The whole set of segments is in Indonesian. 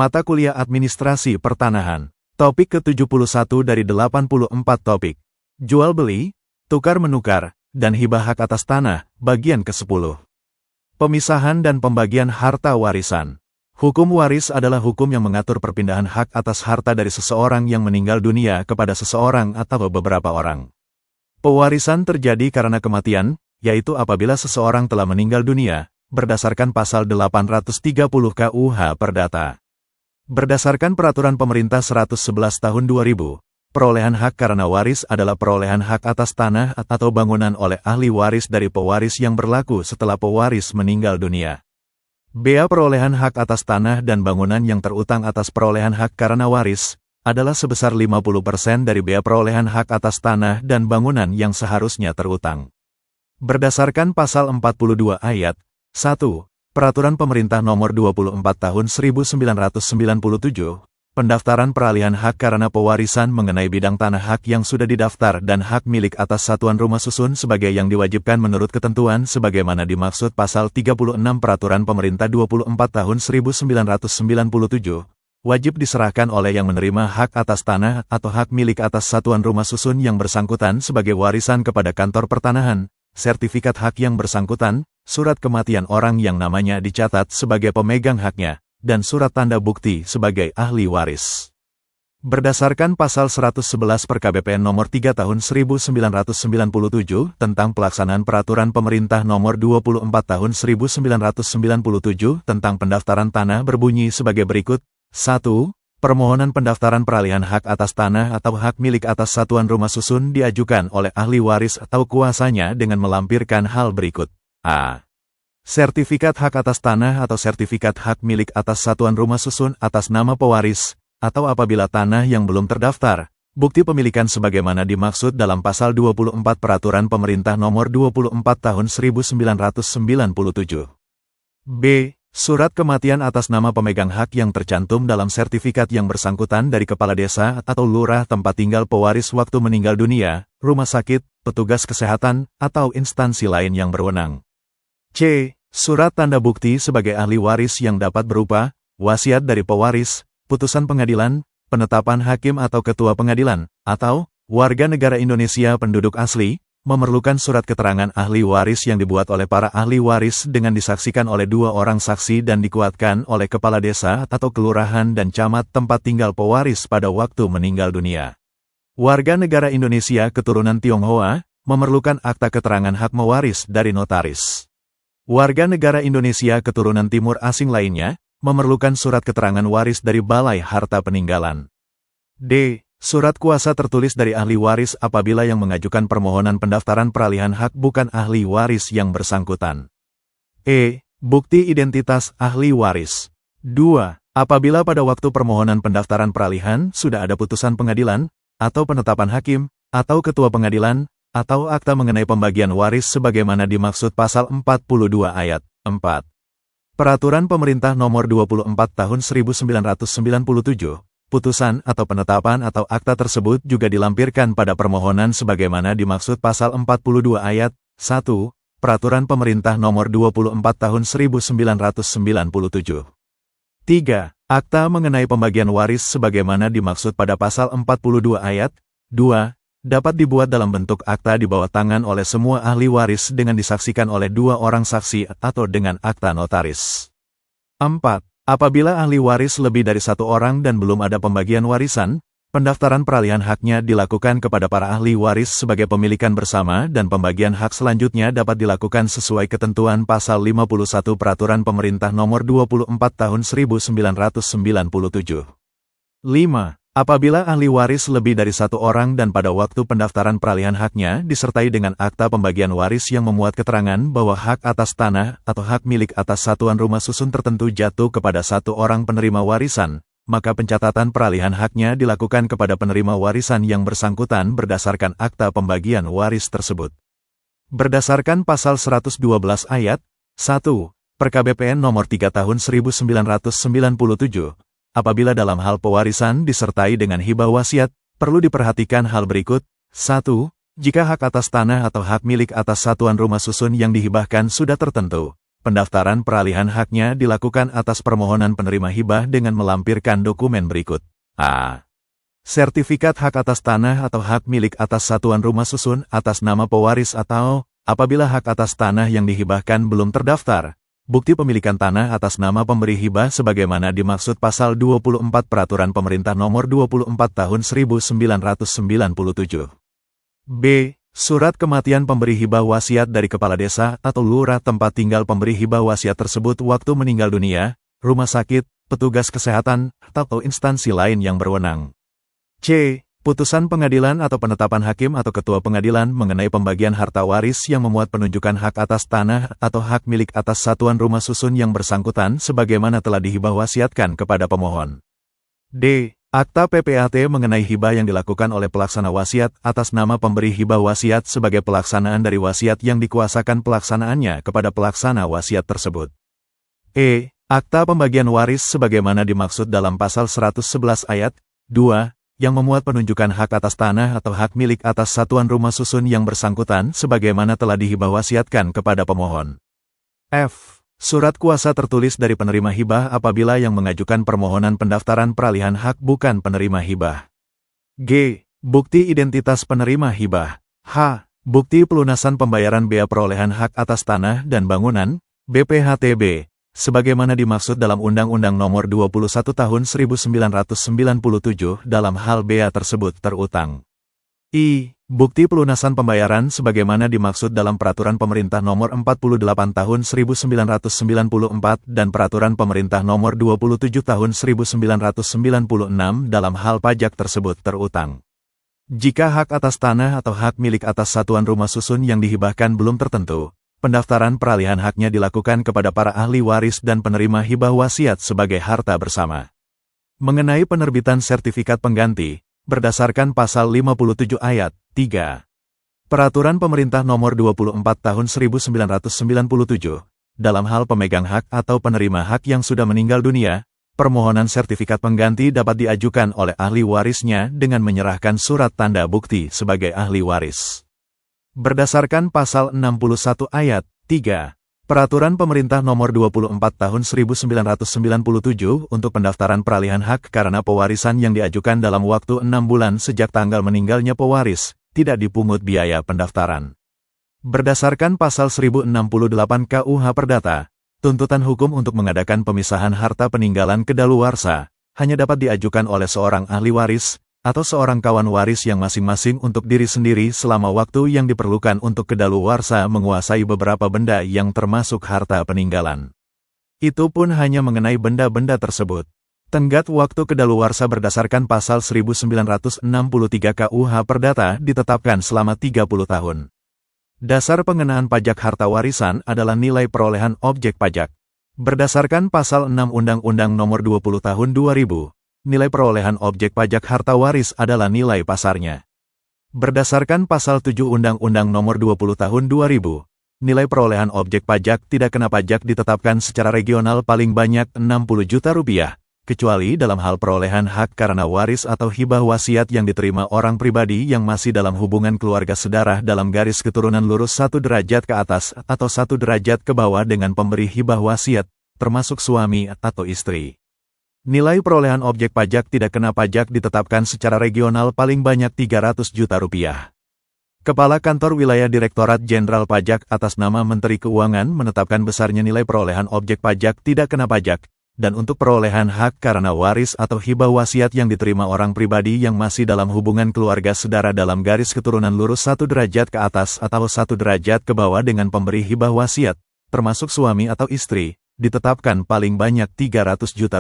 Mata Kuliah Administrasi Pertanahan. Topik ke-71 dari 84 topik. Jual beli, tukar menukar, dan hibah hak atas tanah, bagian ke-10. Pemisahan dan pembagian harta warisan. Hukum waris adalah hukum yang mengatur perpindahan hak atas harta dari seseorang yang meninggal dunia kepada seseorang atau beberapa orang. Pewarisan terjadi karena kematian, yaitu apabila seseorang telah meninggal dunia, berdasarkan pasal 830 KUH Perdata. Berdasarkan Peraturan Pemerintah 111 Tahun 2000, perolehan hak karena waris adalah perolehan hak atas tanah atau bangunan oleh ahli waris dari pewaris yang berlaku setelah pewaris meninggal dunia. Bea perolehan hak atas tanah dan bangunan yang terutang atas perolehan hak karena waris adalah sebesar 50% dari bea perolehan hak atas tanah dan bangunan yang seharusnya terutang. Berdasarkan Pasal 42 Ayat 1, Peraturan Pemerintah Nomor 24 Tahun 1997, pendaftaran peralihan hak karena pewarisan mengenai bidang tanah hak yang sudah didaftar dan hak milik atas satuan rumah susun sebagai yang diwajibkan menurut ketentuan sebagaimana dimaksud Pasal 36 Peraturan Pemerintah 24 Tahun 1997, wajib diserahkan oleh yang menerima hak atas tanah atau hak milik atas satuan rumah susun yang bersangkutan sebagai warisan kepada kantor pertanahan, sertifikat hak yang bersangkutan, surat kematian orang yang namanya dicatat sebagai pemegang haknya, dan surat tanda bukti sebagai ahli waris. Berdasarkan Pasal 111 Per-KBPN Nomor 3 Tahun 1997 tentang pelaksanaan Peraturan Pemerintah Nomor 24 Tahun 1997 tentang pendaftaran tanah berbunyi sebagai berikut. 1. Permohonan pendaftaran peralihan hak atas tanah atau hak milik atas satuan rumah susun diajukan oleh ahli waris atau kuasanya dengan melampirkan hal berikut. A. Sertifikat hak atas tanah atau sertifikat hak milik atas satuan rumah susun atas nama pewaris, atau apabila tanah yang belum terdaftar, bukti pemilikan sebagaimana dimaksud dalam Pasal 24 Peraturan Pemerintah Nomor 24 Tahun 1997. B. Surat kematian atas nama pemegang hak yang tercantum dalam sertifikat yang bersangkutan dari kepala desa atau lurah tempat tinggal pewaris waktu meninggal dunia, rumah sakit, petugas kesehatan, atau instansi lain yang berwenang. C. Surat tanda bukti sebagai ahli waris yang dapat berupa wasiat dari pewaris, putusan pengadilan, penetapan hakim atau ketua pengadilan, atau warga negara Indonesia penduduk asli, memerlukan surat keterangan ahli waris yang dibuat oleh para ahli waris dengan disaksikan oleh 2 orang saksi dan dikuatkan oleh kepala desa atau kelurahan dan camat tempat tinggal pewaris pada waktu meninggal dunia. Warga negara Indonesia keturunan Tionghoa memerlukan akta keterangan hak mewaris dari notaris. Warga negara Indonesia keturunan Timur asing lainnya memerlukan surat keterangan waris dari Balai Harta Peninggalan. D. Surat kuasa tertulis dari ahli waris apabila yang mengajukan permohonan pendaftaran peralihan hak bukan ahli waris yang bersangkutan. E. Bukti identitas ahli waris. 2. Apabila pada waktu permohonan pendaftaran peralihan sudah ada putusan pengadilan, atau penetapan hakim, atau ketua pengadilan, atau akta mengenai pembagian waris sebagaimana dimaksud Pasal 42 Ayat 4. Peraturan Pemerintah Nomor 24 Tahun 1997, putusan atau penetapan atau akta tersebut juga dilampirkan pada permohonan sebagaimana dimaksud Pasal 42 Ayat 1, Peraturan Pemerintah Nomor 24 Tahun 1997. 3. Akta mengenai pembagian waris sebagaimana dimaksud pada Pasal 42 Ayat 2, dapat dibuat dalam bentuk akta di bawah tangan oleh semua ahli waris dengan disaksikan oleh 2 orang saksi atau dengan akta notaris. 4. Apabila ahli waris lebih dari 1 orang dan belum ada pembagian warisan, pendaftaran peralihan haknya dilakukan kepada para ahli waris sebagai pemilikan bersama dan pembagian hak selanjutnya dapat dilakukan sesuai ketentuan Pasal 51 Peraturan Pemerintah Nomor 24 Tahun 1997. 5. Apabila ahli waris lebih dari 1 orang dan pada waktu pendaftaran peralihan haknya disertai dengan akta pembagian waris yang memuat keterangan bahwa hak atas tanah atau hak milik atas satuan rumah susun tertentu jatuh kepada 1 orang penerima warisan, maka pencatatan peralihan haknya dilakukan kepada penerima warisan yang bersangkutan berdasarkan akta pembagian waris tersebut. Berdasarkan Pasal 112 Ayat 1, Per-KBPN Nomor 3 Tahun 1997, apabila dalam hal pewarisan disertai dengan hibah wasiat, perlu diperhatikan hal berikut. 1. Jika hak atas tanah atau hak milik atas satuan rumah susun yang dihibahkan sudah tertentu, pendaftaran peralihan haknya dilakukan atas permohonan penerima hibah dengan melampirkan dokumen berikut. A. Sertifikat hak atas tanah atau hak milik atas satuan rumah susun atas nama pewaris atau, apabila hak atas tanah yang dihibahkan belum terdaftar, bukti pemilikan tanah atas nama pemberi hibah sebagaimana dimaksud pasal 24 Peraturan Pemerintah Nomor 24 Tahun 1997. B. Surat kematian pemberi hibah wasiat dari kepala desa atau lurah tempat tinggal pemberi hibah wasiat tersebut waktu meninggal dunia, rumah sakit, petugas kesehatan, atau instansi lain yang berwenang. C. Putusan pengadilan atau penetapan hakim atau ketua pengadilan mengenai pembagian harta waris yang memuat penunjukan hak atas tanah atau hak milik atas satuan rumah susun yang bersangkutan sebagaimana telah dihibah wasiatkan kepada pemohon. D. Akta PPAT mengenai hibah yang dilakukan oleh pelaksana wasiat atas nama pemberi hibah wasiat sebagai pelaksanaan dari wasiat yang dikuasakan pelaksanaannya kepada pelaksana wasiat tersebut. E. Akta pembagian waris sebagaimana dimaksud dalam pasal 111 ayat 2, yang memuat penunjukan hak atas tanah atau hak milik atas satuan rumah susun yang bersangkutan sebagaimana telah dihibah wasiatkan kepada pemohon. F. Surat kuasa tertulis dari penerima hibah apabila yang mengajukan permohonan pendaftaran peralihan hak bukan penerima hibah. G. Bukti identitas penerima hibah. H. Bukti pelunasan pembayaran bea perolehan hak atas tanah dan bangunan, BPHTB, sebagaimana dimaksud dalam Undang-Undang Nomor 21 Tahun 1997 dalam hal bea tersebut terutang. I. Bukti pelunasan pembayaran sebagaimana dimaksud dalam Peraturan Pemerintah Nomor 48 Tahun 1994 dan Peraturan Pemerintah Nomor 27 Tahun 1996 dalam hal pajak tersebut terutang. Jika hak atas tanah atau hak milik atas satuan rumah susun yang dihibahkan belum tertentu, pendaftaran peralihan haknya dilakukan kepada para ahli waris dan penerima hibah wasiat sebagai harta bersama. Mengenai penerbitan sertifikat pengganti, berdasarkan pasal 57 ayat 3. Peraturan Pemerintah Nomor 24 Tahun 1997, dalam hal pemegang hak atau penerima hak yang sudah meninggal dunia, permohonan sertifikat pengganti dapat diajukan oleh ahli warisnya dengan menyerahkan surat tanda bukti sebagai ahli waris. Berdasarkan pasal 61 ayat 3, Peraturan Pemerintah Nomor 24 Tahun 1997 untuk pendaftaran peralihan hak karena pewarisan yang diajukan dalam waktu 6 bulan sejak tanggal meninggalnya pewaris, tidak dipungut biaya pendaftaran. Berdasarkan pasal 1068 KUH Perdata, tuntutan hukum untuk mengadakan pemisahan harta peninggalan kedaluarsa hanya dapat diajukan oleh seorang ahli waris, atau seorang kawan waris yang masing-masing untuk diri sendiri selama waktu yang diperlukan untuk kedaluwarsa menguasai beberapa benda yang termasuk harta peninggalan. Itu pun hanya mengenai benda-benda tersebut. Tenggat waktu kedaluwarsa berdasarkan pasal 1963 KUH Perdata ditetapkan selama 30 tahun. Dasar pengenaan pajak harta warisan adalah nilai perolehan objek pajak. Berdasarkan pasal 6 Undang-Undang Nomor 20 Tahun 2000, nilai perolehan objek pajak harta waris adalah nilai pasarnya. Berdasarkan pasal 7 Undang-Undang Nomor 20 Tahun 2000, nilai perolehan objek pajak tidak kena pajak ditetapkan secara regional paling banyak Rp60 juta, kecuali dalam hal perolehan hak karena waris atau hibah wasiat yang diterima orang pribadi yang masih dalam hubungan keluarga sedarah dalam garis keturunan lurus 1 derajat ke atas atau 1 derajat ke bawah dengan pemberi hibah wasiat, termasuk suami atau istri. Nilai perolehan objek pajak tidak kena pajak ditetapkan secara regional paling banyak Rp300 juta. Kepala Kantor Wilayah Direktorat Jenderal Pajak atas nama Menteri Keuangan menetapkan besarnya nilai perolehan objek pajak tidak kena pajak, dan untuk perolehan hak karena waris atau hibah wasiat yang diterima orang pribadi yang masih dalam hubungan keluarga sedara dalam garis keturunan lurus 1 derajat ke atas atau 1 derajat ke bawah dengan pemberi hibah wasiat, termasuk suami atau istri, ditetapkan paling banyak Rp300 juta.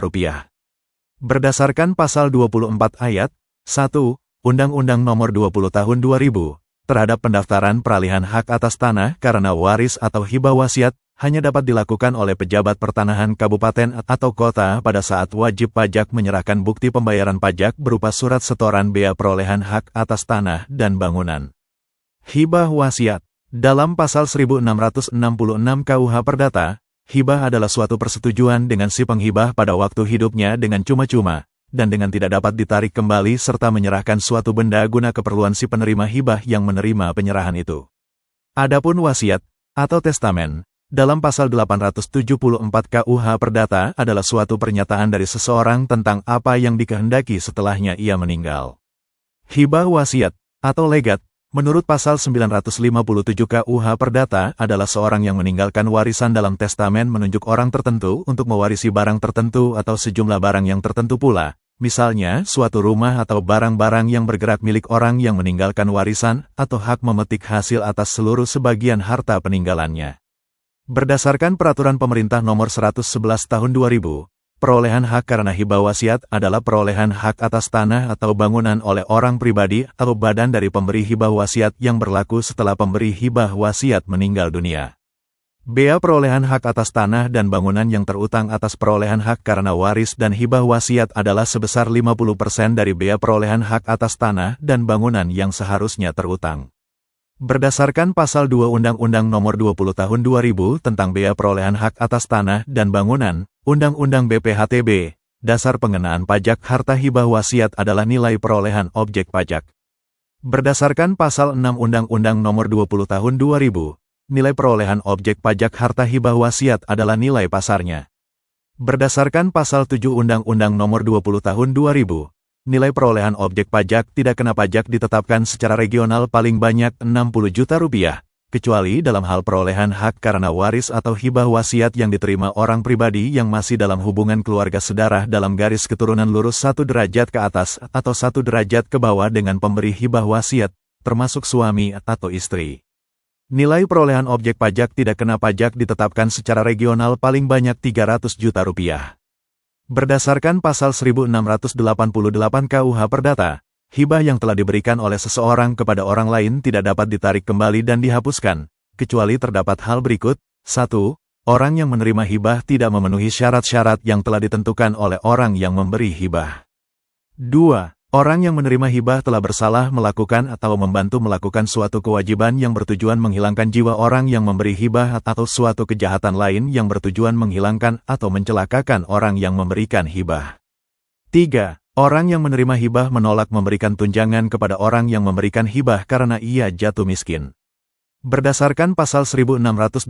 Berdasarkan pasal 24 ayat 1, Undang-Undang Nomor 20 Tahun 2000, terhadap pendaftaran peralihan hak atas tanah karena waris atau hibah wasiat, hanya dapat dilakukan oleh pejabat pertanahan kabupaten atau kota pada saat wajib pajak menyerahkan bukti pembayaran pajak berupa surat setoran bea perolehan hak atas tanah dan bangunan. Hibah wasiat. Dalam pasal 1666 KUH Perdata, hibah adalah suatu persetujuan dengan si penghibah pada waktu hidupnya dengan cuma-cuma, dan dengan tidak dapat ditarik kembali serta menyerahkan suatu benda guna keperluan si penerima hibah yang menerima penyerahan itu. Adapun wasiat, atau testamen, dalam pasal 874 KUH Perdata adalah suatu pernyataan dari seseorang tentang apa yang dikehendaki setelahnya ia meninggal. Hibah wasiat atau legat, menurut pasal 957 KUH Perdata adalah seorang yang meninggalkan warisan dalam testamen menunjuk orang tertentu untuk mewarisi barang tertentu atau sejumlah barang yang tertentu pula. Misalnya, suatu rumah atau barang-barang yang bergerak milik orang yang meninggalkan warisan atau hak memetik hasil atas seluruh sebagian harta peninggalannya. Berdasarkan Peraturan Pemerintah Nomor 111 Tahun 2000, perolehan hak karena hibah wasiat adalah perolehan hak atas tanah atau bangunan oleh orang pribadi atau badan dari pemberi hibah wasiat yang berlaku setelah pemberi hibah wasiat meninggal dunia. Bea perolehan hak atas tanah dan bangunan yang terutang atas perolehan hak karena waris dan hibah wasiat adalah sebesar 50% dari bea perolehan hak atas tanah dan bangunan yang seharusnya terutang. Berdasarkan Pasal 2 Undang-Undang Nomor 20 Tahun 2000 tentang bea perolehan hak atas tanah dan bangunan, Undang-Undang BPHTB, dasar pengenaan pajak harta hibah wasiat adalah nilai perolehan objek pajak. Berdasarkan Pasal 6 Undang-Undang Nomor 20 Tahun 2000, nilai perolehan objek pajak harta hibah wasiat adalah nilai pasarnya. Berdasarkan Pasal 7 Undang-Undang Nomor 20 Tahun 2000, nilai perolehan objek pajak tidak kena pajak ditetapkan secara regional paling banyak Rp60 juta, kecuali dalam hal perolehan hak karena waris atau hibah wasiat yang diterima orang pribadi yang masih dalam hubungan keluarga sedarah dalam garis keturunan lurus 1 derajat ke atas atau 1 derajat ke bawah dengan pemberi hibah wasiat, termasuk suami atau istri. Nilai perolehan objek pajak tidak kena pajak ditetapkan secara regional paling banyak Rp300 juta. Berdasarkan Pasal 1688 KUH Perdata, hibah yang telah diberikan oleh seseorang kepada orang lain tidak dapat ditarik kembali dan dihapuskan, kecuali terdapat hal berikut. 1. Orang yang menerima hibah tidak memenuhi syarat-syarat yang telah ditentukan oleh orang yang memberi hibah. 2. Orang yang menerima hibah telah bersalah melakukan atau membantu melakukan suatu kewajiban yang bertujuan menghilangkan jiwa orang yang memberi hibah atau suatu kejahatan lain yang bertujuan menghilangkan atau mencelakakan orang yang memberikan hibah. 3. Orang yang menerima hibah menolak memberikan tunjangan kepada orang yang memberikan hibah karena ia jatuh miskin. Berdasarkan Pasal 1689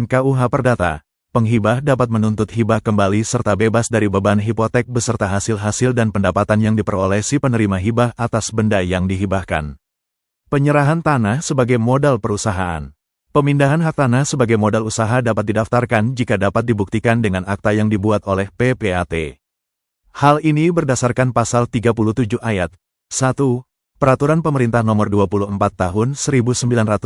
KUH Perdata, penghibah dapat menuntut hibah kembali serta bebas dari beban hipotek beserta hasil-hasil dan pendapatan yang diperoleh si penerima hibah atas benda yang dihibahkan. Penyerahan tanah sebagai modal perusahaan. Pemindahan hak tanah sebagai modal usaha dapat didaftarkan jika dapat dibuktikan dengan akta yang dibuat oleh PPAT. Hal ini berdasarkan Pasal 37 Ayat 1, Peraturan Pemerintah Nomor 24 Tahun 1997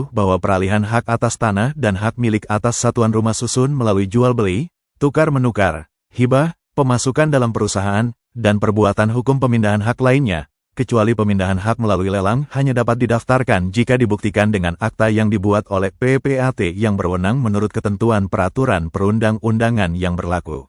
bahwa peralihan hak atas tanah dan hak milik atas satuan rumah susun melalui jual beli, tukar menukar, hibah, pemasukan dalam perusahaan, dan perbuatan hukum pemindahan hak lainnya, kecuali pemindahan hak melalui lelang hanya dapat didaftarkan jika dibuktikan dengan akta yang dibuat oleh PPAT yang berwenang menurut ketentuan peraturan perundang-undangan yang berlaku.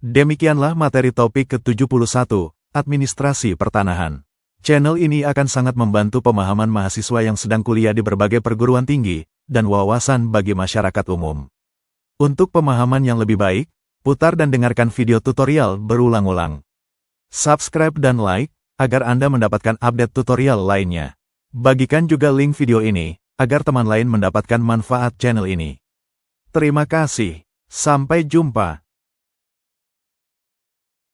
Demikianlah materi topik ke-71, Administrasi Pertanahan. Channel ini akan sangat membantu pemahaman mahasiswa yang sedang kuliah di berbagai perguruan tinggi, dan wawasan bagi masyarakat umum. Untuk pemahaman yang lebih baik, putar dan dengarkan video tutorial berulang-ulang. Subscribe dan like, agar Anda mendapatkan update tutorial lainnya. Bagikan juga link video ini, agar teman lain mendapatkan manfaat channel ini. Terima kasih. Sampai jumpa.